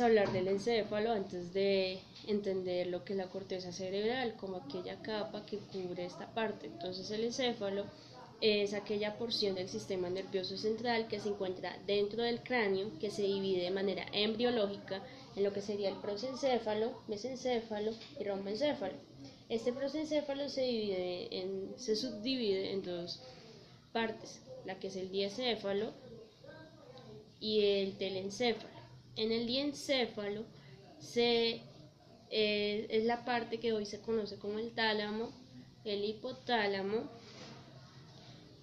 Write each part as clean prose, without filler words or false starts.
Hablar del encéfalo antes de entender lo que es la corteza cerebral como aquella capa que cubre esta parte. Entonces el encéfalo es aquella porción del sistema nervioso central que se encuentra dentro del cráneo, que se divide de manera embriológica en lo que sería el prosencéfalo, mesencéfalo y romboencéfalo. Este prosencéfalo se subdivide en dos partes, la que es el diencéfalo y el telencéfalo. En el diencéfalo es la parte que hoy se conoce como el tálamo, el hipotálamo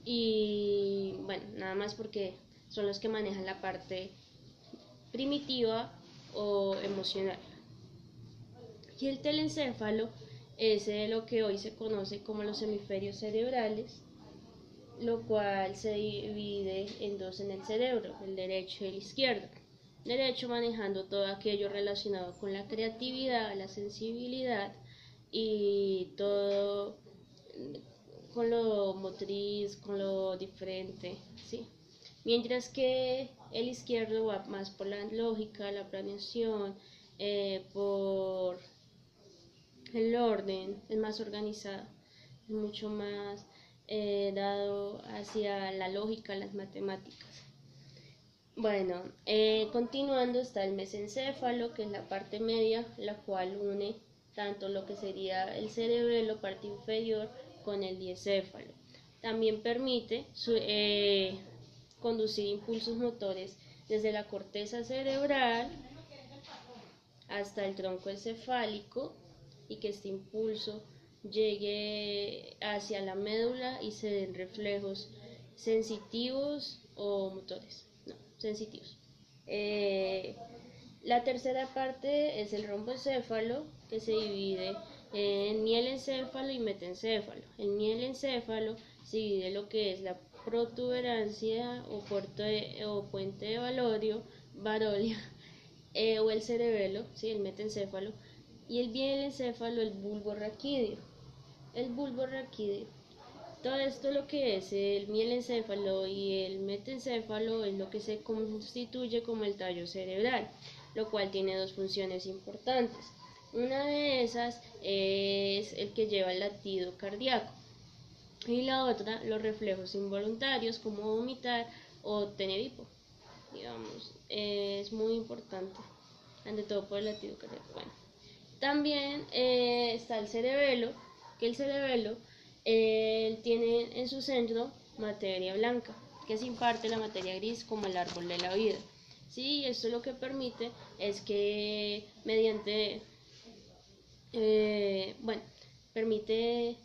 y bueno, nada más porque son los que manejan la parte primitiva o emocional. Y el telencéfalo es lo que hoy se conoce como los hemisferios cerebrales, lo cual se divide en dos en el cerebro, el derecho y el izquierdo. Derecho manejando todo aquello relacionado con la creatividad, la sensibilidad y todo con lo motriz, con lo diferente, ¿sí? Mientras que el izquierdo va más por la lógica, la planeación, por el orden, es más organizado, es mucho más dado hacia la lógica, las matemáticas. Bueno, continuando está el mesencéfalo, que es la parte media, la cual une tanto lo que sería el cerebelo, parte inferior, con el diencéfalo. También permite conducir impulsos motores desde la corteza cerebral hasta el tronco encefálico y que este impulso llegue hacia la médula y se den reflejos sensitivos o motores. Sensitivos. La tercera parte es el romboencéfalo, que se divide en mielencéfalo y metencéfalo. El mielencéfalo se divide en lo que es la protuberancia o puente de Barolia o el cerebelo, ¿sí? El metencéfalo, y el mielencéfalo, el bulbo raquídeo. El bulbo raquídeo. Todo esto lo que es el mielencéfalo y el metencéfalo es lo que se constituye como el tallo cerebral, lo cual tiene dos funciones importantes. Una de esas es el que lleva el latido cardíaco y la otra los reflejos involuntarios como vomitar o tener hipo. Digamos, es muy importante, ante todo por el latido cardíaco. Bueno, también está el cerebelo, que el cerebelo tiene en su centro materia blanca, que se imparte la materia gris como el árbol de la vida. Sí, esto lo que permite es que mediante, permite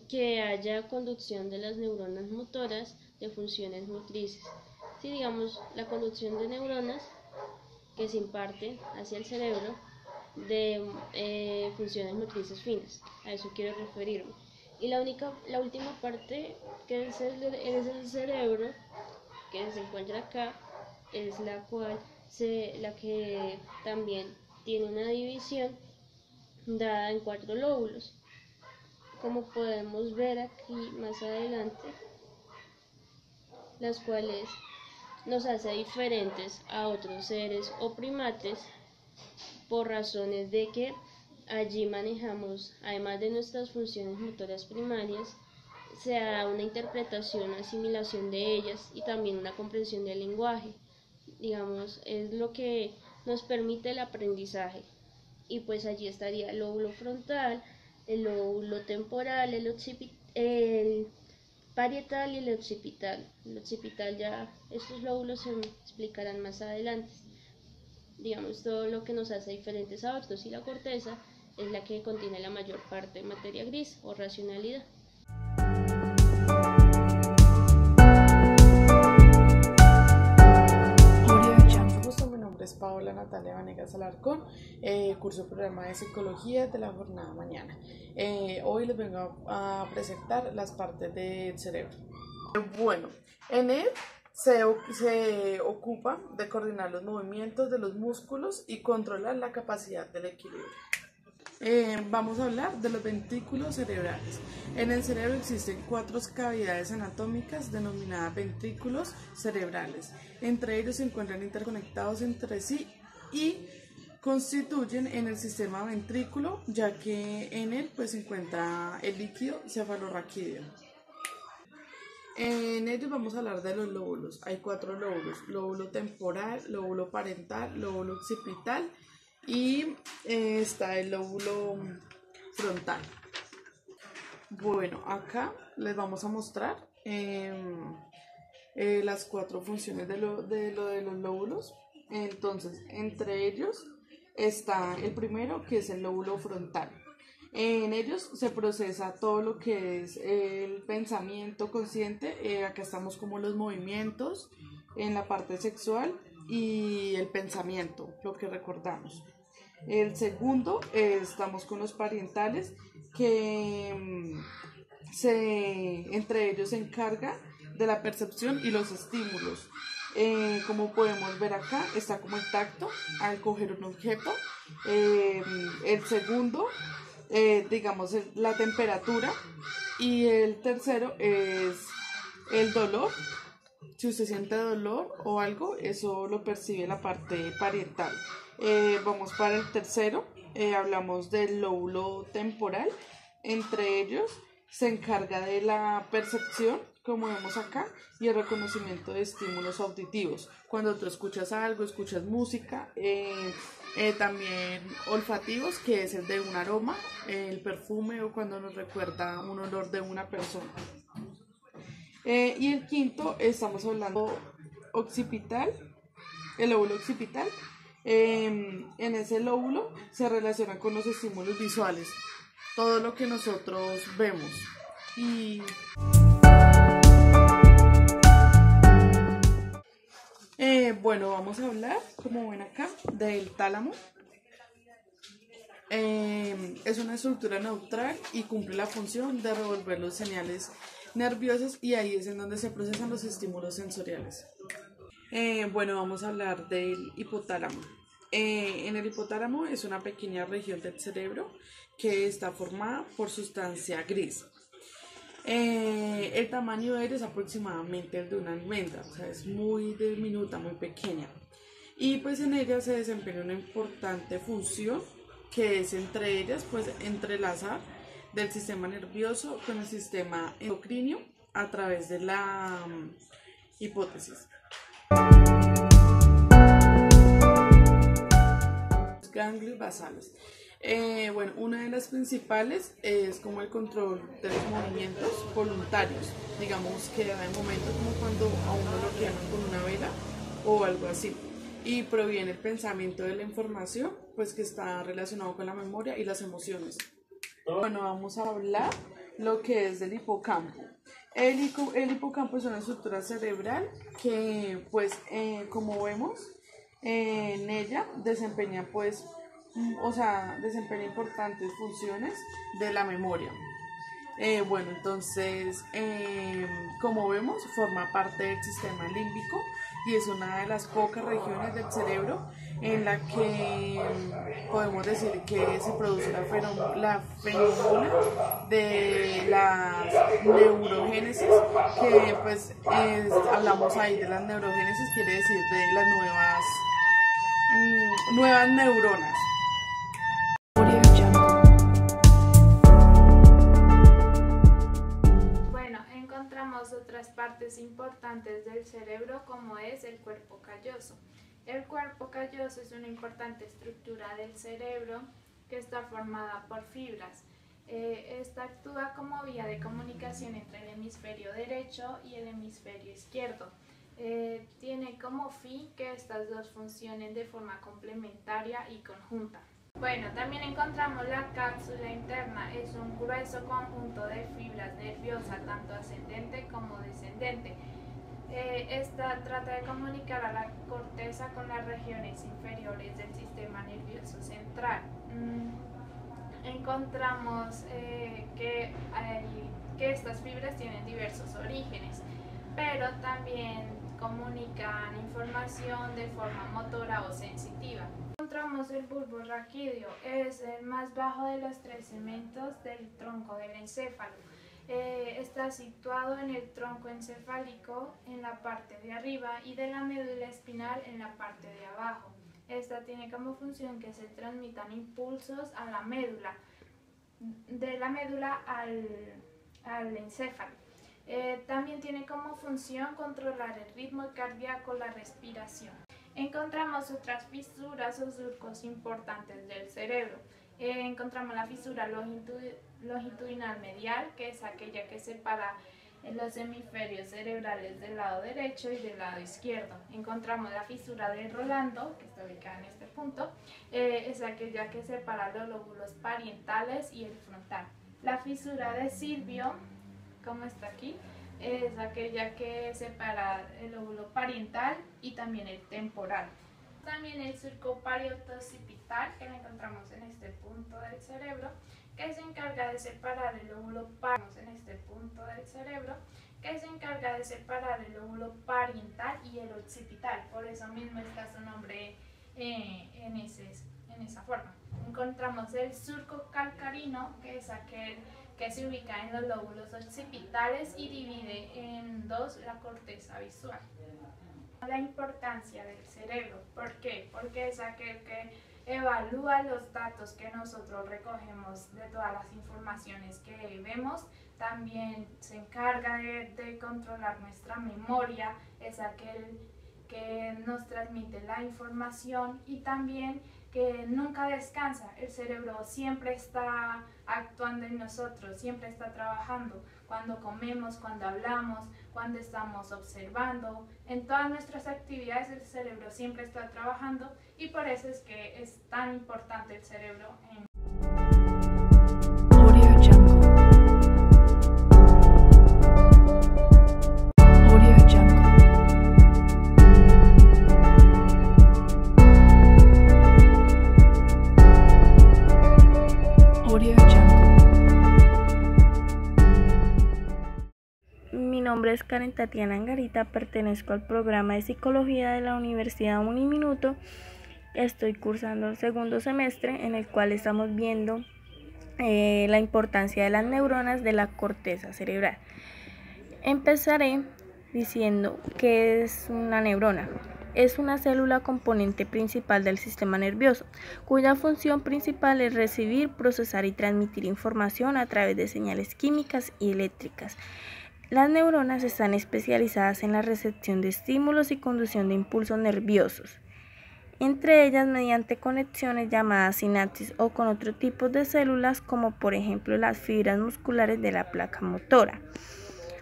que haya conducción de las neuronas motoras de funciones motrices. Sí, digamos, la conducción de neuronas que se imparten hacia el cerebro de funciones motrices finas, a eso quiero referirme. Y la última parte que es el cerebro, que se encuentra acá, es la que también tiene una división dada en 4 lóbulos, como podemos ver aquí más adelante, las cuales nos hace diferentes a otros seres o primates por razones de que allí manejamos, además de nuestras funciones motoras primarias, se da una interpretación, asimilación de ellas y también una comprensión del lenguaje. Digamos, es lo que nos permite el aprendizaje. Y pues allí estaría el lóbulo frontal, el lóbulo temporal, el parietal y el occipital. El occipital ya, estos lóbulos se explicarán más adelante. Digamos, todo lo que nos hace diferentes a otros, y la corteza es la que contiene la mayor parte de materia gris o racionalidad. Mi nombre nombre es Paola Natalia Vanegas Alarcón, curso programa de psicología de la jornada mañana. Hoy les vengo a presentar las partes del cerebro. Bueno, en él se ocupa de coordinar los movimientos de los músculos y controlar la capacidad del equilibrio. Vamos a hablar de los ventrículos cerebrales. En el cerebro existen 4 cavidades anatómicas denominadas ventrículos cerebrales. Entre ellos se encuentran interconectados entre sí y constituyen en el sistema ventrículo, ya que en él se encuentra el líquido cefalorraquídeo. En ellos vamos a hablar de los lóbulos. Hay 4 lóbulos: lóbulo temporal, lóbulo parental, lóbulo occipital y está el lóbulo frontal. Bueno, acá les vamos a mostrar las 4 funciones de los lóbulos. Entonces, entre ellos está el primero, que es el lóbulo frontal. En ellos se procesa todo lo que es el pensamiento consciente. Acá estamos como los movimientos en la parte sexual y el pensamiento, lo que recordamos. El segundo, estamos con los parientales, que entre ellos se encarga de la percepción y los estímulos. Como podemos ver acá, está como el tacto al coger un objeto. El segundo, digamos, la temperatura. Y el tercero es el dolor. Si usted siente dolor o algo, eso lo percibe la parte parietal. Vamos para el tercero, hablamos del lóbulo temporal. Entre ellos se encarga de la percepción, como vemos acá, y el reconocimiento de estímulos auditivos. Cuando tú escuchas algo, escuchas música, también olfativos, que es el de un aroma, el perfume, o cuando nos recuerda un olor de una persona. Y el quinto, estamos hablando occipital, el lóbulo occipital. En ese lóbulo se relaciona con los estímulos visuales, todo lo que nosotros vemos. Bueno, vamos a hablar, como ven acá, del tálamo. Es una estructura neutral y cumple la función de revolver los señales nerviosos, y ahí es en donde se procesan los estímulos sensoriales. Bueno, vamos a hablar del hipotálamo. En el hipotálamo es una pequeña región del cerebro que está formada por sustancia gris. El tamaño de él es aproximadamente el de una almendra, o sea, es muy diminuta, muy pequeña. Y pues en ella se desempeña una importante función, que es entre ellas entrelazar del sistema nervioso con el sistema endocrino a través de la hipófisis. Ganglios basales. Bueno, una de las principales es como el control de los movimientos voluntarios, digamos que hay momentos como cuando a uno lo queman con una vela o algo así, y proviene el pensamiento de la información, pues que está relacionado con la memoria y las emociones. Bueno, vamos a hablar lo que es del hipocampo. El hipocampo es una estructura cerebral que como vemos en ella desempeña desempeña importantes funciones de la memoria. Bueno, entonces, como vemos, forma parte del sistema límbico y es una de las pocas regiones del cerebro en la que podemos decir que se produce la fenómeno de la neurogénesis, que hablamos ahí de la neurogénesis, quiere decir de las nuevas neuronas. Encontramos otras partes importantes del cerebro, como es el cuerpo calloso. El cuerpo calloso es una importante estructura del cerebro que está formada por fibras. Esta actúa como vía de comunicación entre el hemisferio derecho y el hemisferio izquierdo. Tiene como fin que estas dos funcionen de forma complementaria y conjunta. Bueno, también encontramos la cápsula interna. Es un grueso conjunto de fibras nerviosas, tanto ascendente como descendente. Esta trata de comunicar a la corteza con las regiones inferiores del sistema nervioso central. Encontramos que estas fibras tienen diversos orígenes, pero también comunican información de forma motora o sensitiva. Encontramos el bulbo raquídeo, es el más bajo de los 3 segmentos del tronco del encéfalo. Está situado en el tronco encefálico en la parte de arriba y de la médula espinal en la parte de abajo. Esta tiene como función que se transmitan impulsos a la médula, de la médula al encéfalo. También tiene como función controlar el ritmo cardíaco, la respiración. Encontramos otras fisuras o surcos importantes del cerebro. Encontramos la fisura longitudinal medial, que es aquella que separa los hemisferios cerebrales del lado derecho y del lado izquierdo. Encontramos la fisura de Rolando, que está ubicada en este punto, es aquella que separa los lóbulos parietales y el frontal. La fisura de Silvio, como está aquí, es aquella que separa el lóbulo parietal y también el temporal. También el surco parieto-occipital, que lo encontramos en este punto del cerebro, que se encarga de separar el lóbulo parietal y el occipital. Por eso mismo está su nombre en esa forma. Encontramos el surco calcarino, que es aquel que se ubica en los lóbulos occipitales y divide en dos la corteza visual. La importancia del cerebro. ¿Por qué? Porque es aquel que evalúa los datos que nosotros recogemos de todas las informaciones que vemos. También se encarga de controlar nuestra memoria, es aquel que nos transmite la información y también que nunca descansa. El cerebro siempre está actuando en nosotros, siempre está trabajando. Cuando comemos, cuando hablamos, cuando estamos observando, en todas nuestras actividades el cerebro siempre está trabajando y por eso es que es tan importante el cerebro en Mi nombre es Karen Tatiana Angarita, pertenezco al programa de Psicología de la Universidad Uniminuto. Estoy cursando el segundo semestre en el cual estamos viendo la importancia de las neuronas de la corteza cerebral. Empezaré diciendo qué es una neurona. Es una célula componente principal del sistema nervioso, cuya función principal es recibir, procesar y transmitir información a través de señales químicas y eléctricas. Las neuronas están especializadas en la recepción de estímulos y conducción de impulsos nerviosos, entre ellas mediante conexiones llamadas sinapsis o con otro tipo de células como por ejemplo las fibras musculares de la placa motora.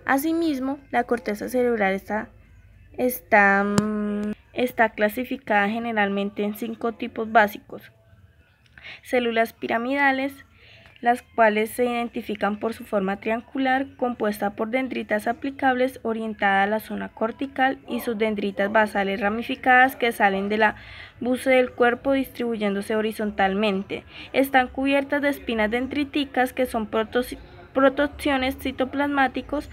Asimismo, la corteza cerebral está clasificada generalmente en 5 tipos básicos. Células piramidales, las cuales se identifican por su forma triangular, compuesta por dendritas aplicables orientada a la zona cortical y subdendritas basales ramificadas que salen de la base del cuerpo distribuyéndose horizontalmente. Están cubiertas de espinas dendríticas que son protociones citoplasmáticos.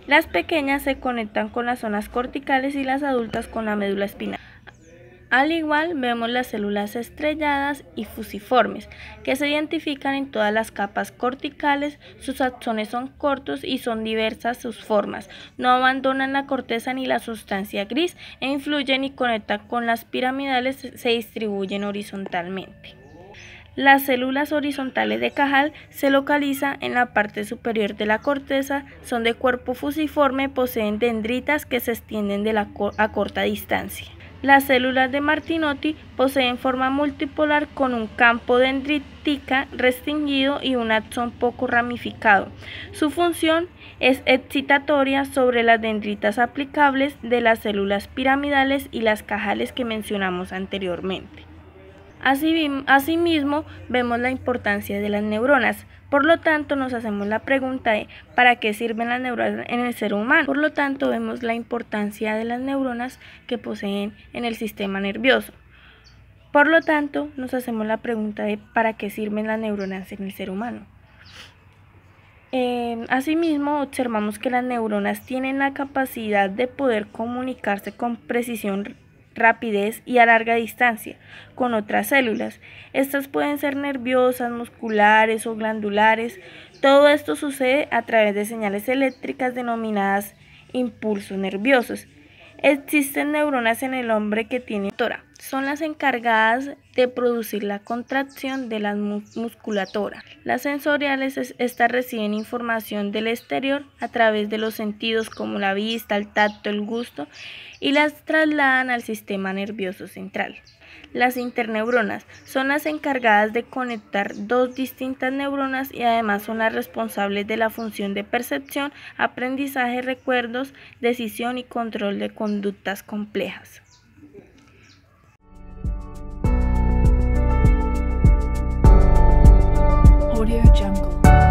Las pequeñas se conectan con las zonas corticales y las adultas con la médula espinal. Al igual vemos las células estrelladas y fusiformes, que se identifican en todas las capas corticales. Sus axones son cortos y son diversas sus formas. No abandonan la corteza ni la sustancia gris e influyen y conectan con las piramidales, se distribuyen horizontalmente. Las células horizontales de Cajal se localizan en la parte superior de la corteza, son de cuerpo fusiforme, poseen dendritas que se extienden a corta distancia. Las células de Martinotti poseen forma multipolar con un campo dendrítica restringido y un axón poco ramificado. Su función es excitatoria sobre las dendritas aplicables de las células piramidales y las cajales que mencionamos anteriormente. Asimismo, vemos la importancia de las neuronas. Por lo tanto, nos hacemos la pregunta de ¿para qué sirven las neuronas en el ser humano? Por lo tanto, vemos la importancia de las neuronas que poseen en el sistema nervioso. Por lo tanto, nos hacemos la pregunta de ¿para qué sirven las neuronas en el ser humano? Asimismo, observamos que las neuronas tienen la capacidad de poder comunicarse con precisión, rapidez y a larga distancia con otras células. Estas pueden ser nerviosas, musculares o glandulares. Todo esto sucede a través de señales eléctricas denominadas impulsos nerviosos. Existen neuronas en el hombre que tienen motora. Son las encargadas de producir la contracción de la musculatura. Las sensoriales, estas reciben información del exterior a través de los sentidos como la vista, el tacto, el gusto y las trasladan al sistema nervioso central. Las interneuronas son las encargadas de conectar dos distintas neuronas y además son las responsables de la función de percepción, aprendizaje, recuerdos, decisión y control de conductas complejas. Audio Jungle.